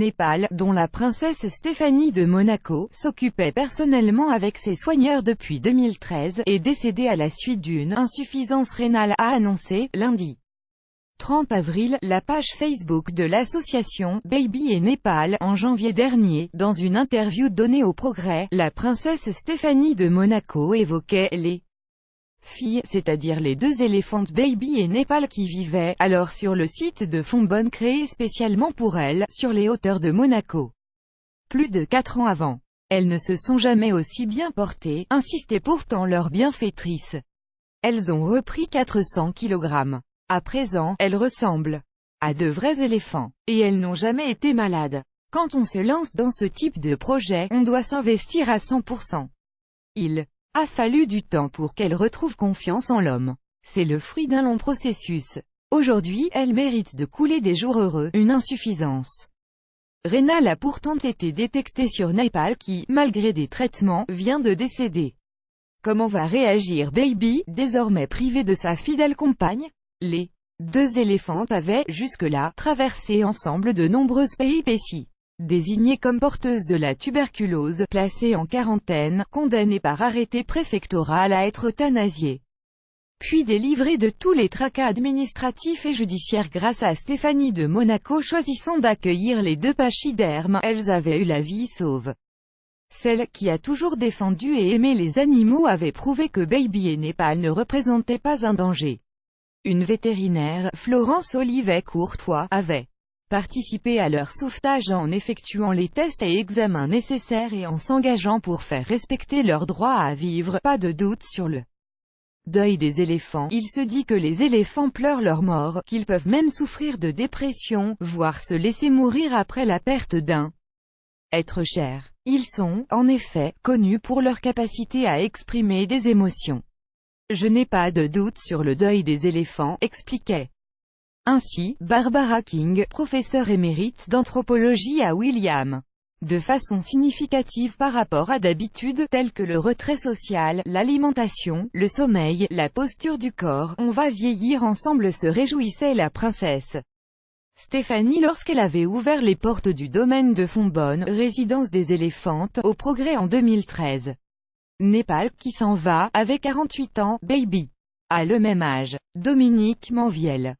Népal, dont la princesse Stéphanie de Monaco, s'occupait personnellement avec ses soigneurs depuis 2013, est décédée à la suite d'une insuffisance rénale, a annoncé, lundi 30 avril, la page Facebook de l'association Baby et Népal. En janvier dernier, dans une interview donnée au Progrès, la princesse Stéphanie de Monaco évoquait les filles, c'est-à-dire les deux éléphantes Baby et Népal qui vivaient alors sur le site de Fombonne créé spécialement pour elles, sur les hauteurs de Monaco. Plus de 4 ans avant. Elles ne se sont jamais aussi bien portées, insistait pourtant leur bienfaitrice. Elles ont repris 400 kg. À présent, elles ressemblent à de vrais éléphants. Et elles n'ont jamais été malades. Quand on se lance dans ce type de projet, on doit s'investir à 100%. Il a fallu du temps pour qu'elle retrouve confiance en l'homme. C'est le fruit d'un long processus. Aujourd'hui, elle mérite de couler des jours heureux. Une insuffisance rénale a pourtant été détectée sur Népal qui, malgré des traitements, vient de décéder. Comment va réagir Baby, désormais privée de sa fidèle compagne? Les deux éléphantes avaient, jusque-là, traversé ensemble de nombreuses péripéties. Désignées comme porteuses de la tuberculose, placées en quarantaine, condamnées par arrêté préfectoral à être euthanasiées, puis délivrées de tous les tracas administratifs et judiciaires grâce à Stéphanie de Monaco choisissant d'accueillir les deux pachydermes, elles avaient eu la vie sauve. Celle qui a toujours défendu et aimé les animaux avait prouvé que Baby et Népal ne représentaient pas un danger. Une vétérinaire, Florence Olivet-Courtois, avait participé à leur sauvetage en effectuant les tests et examens nécessaires et en s'engageant pour faire respecter leur droit à vivre. Pas de doute sur le deuil des éléphants. Il se dit que les éléphants pleurent leur mort, qu'ils peuvent même souffrir de dépression, voire se laisser mourir après la perte d'un être cher. Ils sont, en effet, connus pour leur capacité à exprimer des émotions. Je n'ai pas de doute sur le deuil des éléphants, expliquait ainsi Barbara King, professeure émérite d'anthropologie à William. De façon significative par rapport à d'habitude, telles que le retrait social, l'alimentation, le sommeil, la posture du corps, on va vieillir ensemble, se réjouissait la princesse Stéphanie lorsqu'elle avait ouvert les portes du domaine de Fombonne, résidence des éléphantes, au Progrès en 2013. Népal, qui s'en va, avait 48 ans, Baby a le même âge. Dominique Manviel.